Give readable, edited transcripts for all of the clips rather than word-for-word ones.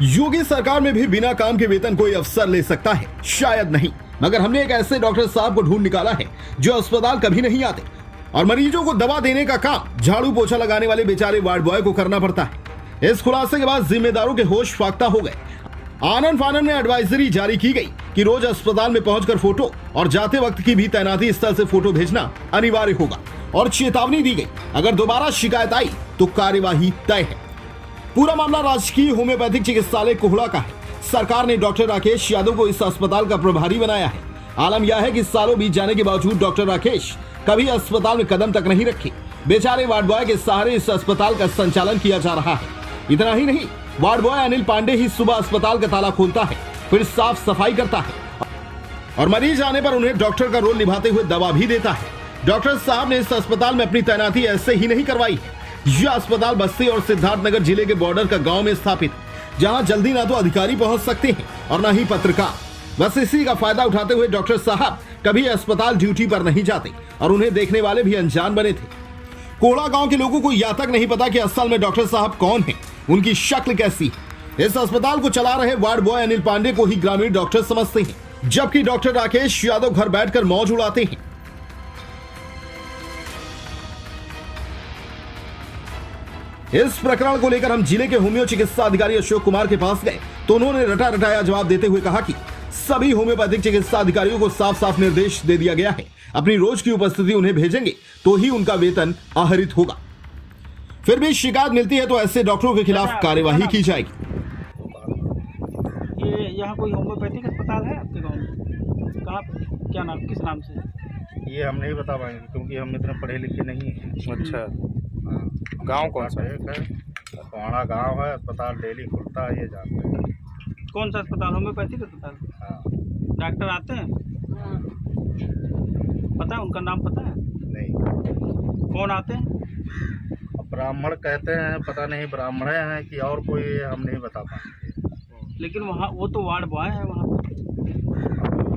योगी सरकार में भी बिना काम के वेतन कोई अफसर ले सकता है? शायद नहीं, मगर हमने एक ऐसे डॉक्टर साहब को ढूंढ निकाला है जो अस्पताल कभी नहीं आते और मरीजों को दवा देने का काम झाड़ू पोछा लगाने वाले बेचारे वार्ड बॉय को करना पड़ता है। इस खुलासे के बाद जिम्मेदारों के होश फाख्ता हो गए। आनन फानन में एडवाइजरी जारी की गई कि रोज अस्पताल में पहुंचकर फोटो और जाते वक्त की भी तैनाती स्थल से फोटो भेजना अनिवार्य होगा और चेतावनी दी गई, अगर दोबारा शिकायत आई तो कार्यवाही तय है। पूरा मामला राजकीय होम्योपैथिक चिकित्सालय कोहड़ा का है। सरकार ने डॉक्टर राकेश यादव को इस अस्पताल का प्रभारी बनाया है। आलम यह है कि सालों बीत जाने के बावजूद डॉक्टर राकेश कभी अस्पताल में कदम तक नहीं रखे। बेचारे वार्ड बॉय के सहारे इस अस्पताल का संचालन किया जा रहा है। इतना ही नहीं, वार्ड बॉय अनिल पांडे ही सुबह अस्पताल का ताला खोलता है, फिर साफ सफाई करता है और मरीज आने पर उन्हें डॉक्टर का रोल निभाते हुए दवा भी देता है। डॉक्टर साहब ने इस अस्पताल में अपनी तैनाती ऐसे ही नहीं करवाई है। यह अस्पताल बस्ती और सिद्धार्थनगर जिले के बॉर्डर का गांव में स्थापित है, जहां जल्दी ना तो अधिकारी पहुंच सकते हैं और ना ही पत्रकार। बस इसी का फायदा उठाते हुए डॉक्टर साहब कभी अस्पताल ड्यूटी पर नहीं जाते और उन्हें देखने वाले भी अनजान बने थे। कोहड़ा गांव के लोगों को यह तक नहीं पता कि असल में डॉक्टर साहब कौन हैं, उनकी शक्ल कैसी है। इस अस्पताल को चला रहे वार्ड बॉय अनिल पांडे को ही ग्रामीण डॉक्टर समझते हैं, जबकि डॉक्टर राकेश यादव घर बैठकर मौज उड़ाते हैं। इस प्रकरण को लेकर हम जिले के होम्यो चिकित्सा अधिकारी अशोक कुमार के पास गए तो उन्होंने रटा रटाया जवाब देते हुए कहा कि सभी होम्योपैथिक चिकित्सा अधिकारियों को साफ साफ निर्देश दे दिया गया है, अपनी रोज की उपस्थिति उन्हें भेजेंगे तो ही उनका वेतन आहरित होगा। फिर भी शिकायत मिलती है तो ऐसे डॉक्टरों के खिलाफ कार्यवाही की जाएगी। ये यहाँ कोई होम्योपैथिक अस्पताल है आपके गाँव में? कहाँ, क्या नाम, किस नाम से? ये हम नहीं बता पाएंगे क्योंकि हम इतना पढ़े लिखे नहीं हैं। अच्छा, गांव कौन सा है? कोहड़ा गांव है, अस्पताल डेली खुलता है, ये जानते हैं। कौन सा अस्पताल? होम्योपैथिक अस्पताल। हाँ। डॉक्टर आते हैं? पता है उनका नाम पता है? नहीं। कौन आते हैं? ब्राह्मण कहते हैं, पता नहीं ब्राह्मण हैं कि और कोई, हम नहीं बता पाएंगे। लेकिन वहाँ वो तो वार्ड बॉय है वहाँ पे।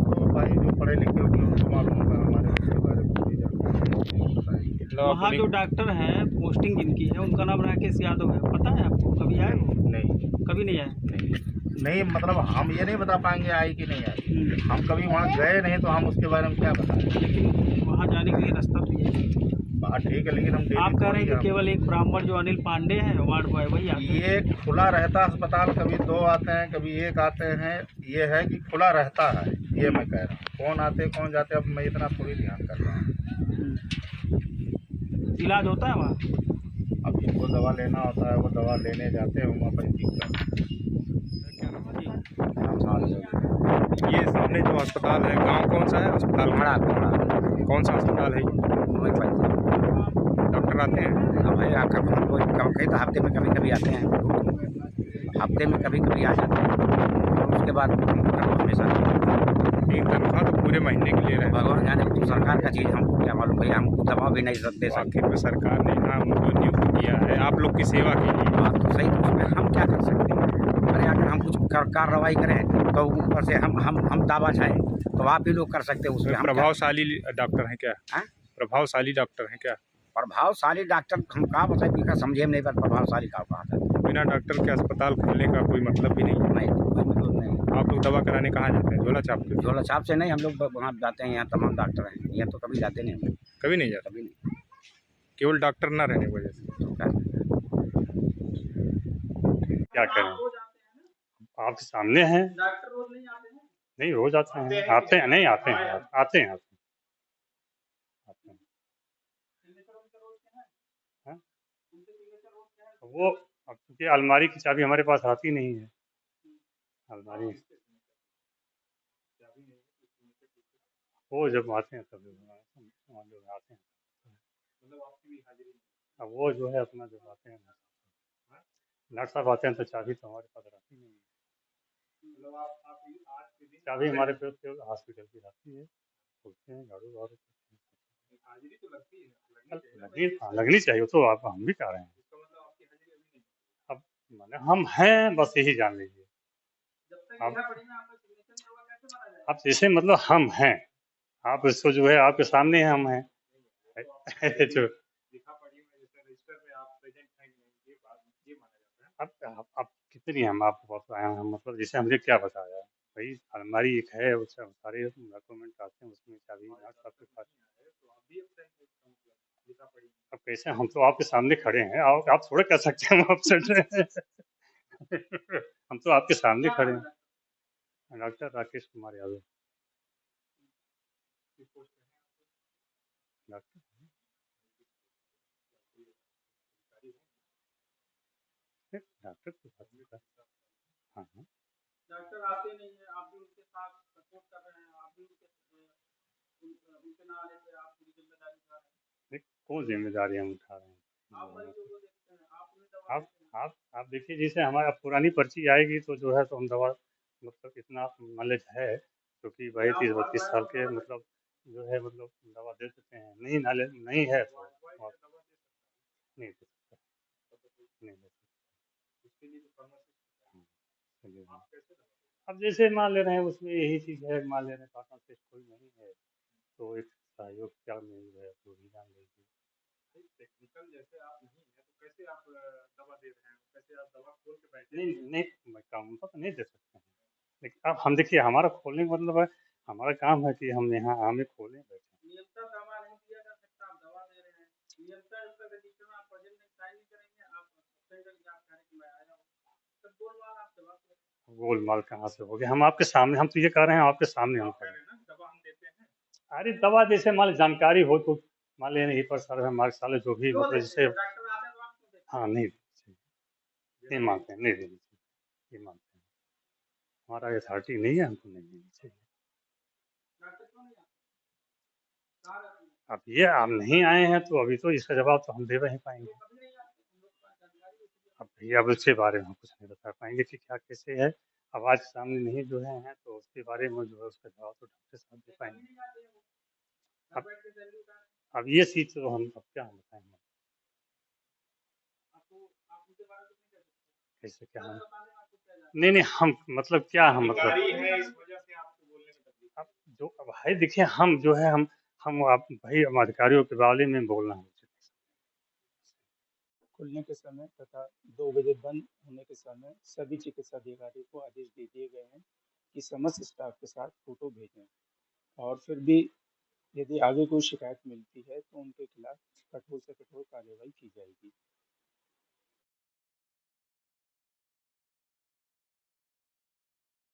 तो भाई जो पढ़े लिखे उनको मालूम होगा, हमारे उसके बारे में नहीं जानते। वहाँ जो डॉक्टर हैं पोस्टिंग जिनकी है उनका नाम राकेश यादव है, पता है आपको? कभी आए वो? नहीं, कभी नहीं आए। नहीं मतलब हम ये नहीं बता पाएंगे आई कि नहीं आई। हम कभी वहाँ गए नहीं तो हम उसके बारे में क्या बताएं। लेकिन वहाँ जाने के लिए रास्ता तो ये है। बात ठीक है, लेकिन हम आप कह रहे हैं कि केवल एक ब्राह्मण जो अनिल पांडे हैं वार्ड बॉय वही आते हैं? ये खुला रहता अस्पताल, कभी 2 आते हैं, कभी 1 आते हैं। ये है कि खुला रहता है, ये मैं कह रहा हूँ। कौन आते कौन जाते अब मैं इतना थोड़ी ध्यान कर रहा हूँ। इलाज होता है वहाँ? अब जिनको दवा लेना होता है वो दवा लेने जाते हैं, वहाँ पर ये सामने जो अस्पताल है, गांव कौन सा है? अस्पताल कौन सा अस्पताल है? डॉक्टर आते हैं? कई तो हफ्ते में कभी कभी आते हैं, हफ्ते में कभी कभी आ जाते हैं और उसके बाद हमेशा 3 तनख्वाह तो पूरे महीने के लिए रहे। भगवान जाने तो सरकार का चीज़ हमको क्या मालूम भाई, हम दवा भी नहीं दे सकते। आखिर में सरकार ने यहाँ उनको नियुक्त किया है आप लोग की सेवा के लिए। बात तो सही, तो उसमें हम क्या कर सकते हैं? अरे अगर हम कुछ कार्रवाई करें तो ऊपर से हम दावा चाहें तो आप ही लोग कर सकते हैं उसमें। प्रभावशाली डॉक्टर हैं क्या? हाँ? प्रभावशाली डॉक्टर हैं क्या? प्रभावशाली डॉक्टर हम कहाँ बताए, का समझे नहीं, पर प्रभावशाली का कहा था। बिना डॉक्टर के अस्पताल खोलने का कोई मतलब भी नहीं है। नहीं, कोई मतलब नहीं। आप लोग दवा कराने कहाँ जाते हैं? झोला छाप के? झोला छाप से नहीं, हम लोग वहाँ जाते हैं, यहाँ तमाम डॉक्टर हैं, यहाँ तो कभी जाते नहीं हम लोग। कभी नहीं जाते? कभी नहीं। केवल डॉक्टर ना रहने की वजह से तो क्या करें? आपके सामने हैं। डॉक्टर रोज नहीं आते हैं? नहीं, रोज आते हैं, आते हैं, नहीं आते हैं, आते हैं। हाँ? वो अब क्योंकि अलमारी की चाबी हमारे पास आती नहीं है। अलमारी वो जब आते हैं तब लोग आते हैं। अब वो जो है अपना जब आते हैं डॉक्टर साहब आते हैं तो चाबी तो हमारे पास रहती नहीं है। चाबी हमारे पास हॉस्पिटल की रहती है, खोलते हैं, झाड़ू वाड़ू लगनी चाहिए। तो आप हम भी कह रहे हैं, अब माने हम हैं, बस यही जान लीजिए आप जैसे मतलब हम हैं, आप इसको जो है आपके सामने हम हैं जो अब इसलिए हम आपके पास आए हैं। हम मतलब जैसे मुझे क्या बताया भाई, अलमारी एक है, उसमें सारे डॉक्यूमेंट आते हैं, उसमें चाबी नट आपके पास। अब कैसे, हम तो आपके सामने खड़े हैं, आप थोड़ा कह सकते हैं हम आपसे हम तो आपके सामने खड़े हैं। Doctor Rakesh Kumar Yadav. Doctor doctor की बात कर। हाँ हाँ। डॉक्टर आते नहीं है, आप भी उनके साथ सपोर्ट कर रहे हैं, आप भी उनके ना आने पे आप पूरी जिम्मेदारी उठा रहे हैं। नहीं, कौन जिम्मेदारी हम उठा रहे हैं? आप मरीजों को देखते हैं, आप उन्हें दवा आप देते हैं। आप देखिए, जैसे हमारा पुरानी पर्ची आएगी तो जो है तो हम दवा, मतलब इतना नॉलेज है, क्योंकि भाई 30-32 साल के, मतलब जो है मतलब दवा दे देते हैं। नहीं नॉलेज नहीं है तो आप नहीं दे सकते, नहीं दे सकते। चलिए हाँ। अब जैसे मान ले रहे हैं, उसमें यही चीज़ है, मान ले रहे हैं पार्टनर से कोई नहीं है तो एक सहयोग क्या मिल है तो भी जान लीजिए। नहीं नहीं, मैं काम तो नहीं दे सकते हैं, लेकिन अब हम देखिए, हमारा खोलने का मतलब है, हमारा काम है कि हम यहाँ आमे खोलें बैठे। नियमता दावा नहीं दिया जा सकता, आप दवा दे रहे हैं। नियमता उसका रजिस्टर में आप प्रेजेंट नहीं, साइन नहीं करेंगे, आप सही करके आप कह रहे हैं कि मैं आया हूँ, तब गोलमाल आप दवा दे रहे हैं। गोलमाल कहाँ से हो गया? हम आपके सामने, हम तो ये कह रहे हैं आपके सामने हम खड़े हैं। दवा हम देते हैं। अरे दवा जैसे मान ली जानकारी हो तो मान लें, यहीं पर सर हमारे साले जो भी क्यों मतलब देते जैसे, हैं? डॉक्टर आते हैं तो आप क्यों देते हैं? हाँ नहीं नहीं मानते हैं, नहीं देनी चाहिए, ये मानते हैं। हमारा अथॉरिटी नहीं है, हमको नहीं देनी चाहिए। डॉक्टर क्यों नहीं आते? कहाँ रहते हैं? अब ये आप नहीं आए हैं तो अभी तो इसका जवाब तो हम दे नहीं पाएंगे। कभी नहीं आते, हम लोग को जानकारी होती है। अब भैया अब उसके बारे में हम कुछ नहीं बता पाएंगे कि क्या कैसे है। अब आज सामने नहीं जो है तो उसके बारे में जो है उसका जवाब तो डॉक्टर साहब दे कभी पाएंगे। नहीं आते हैं वो, घर अब बैठ के सैलरी उठा रहे हैं। अब ये चीज़ तो हम अब क्या हम बताएंगे, आपको आप उनके बारे में नहीं कह सकते। कैसे क्या हम। सच बताने में आपको क्या जाता नहीं नहीं, हम मतलब क्या हम मतलब, है? इस वजह से आपको बोलने में तकलीफ। अब जो अब है देखिए, हम जो है हम आप भाई, हम अधिकारियों के बारे में बोलना है। खुलने के समय तथा 2 बजे बंद होने के समय सभी चिकित्सा अधिकारियों को आदेश दे दिए गए हैं कि समस्त स्टाफ के साथ फोटो भेजें, और फिर भी यदि आगे कोई शिकायत मिलती है तो उनके खिलाफ कठोर से कठोर कार्रवाई की जाएगी।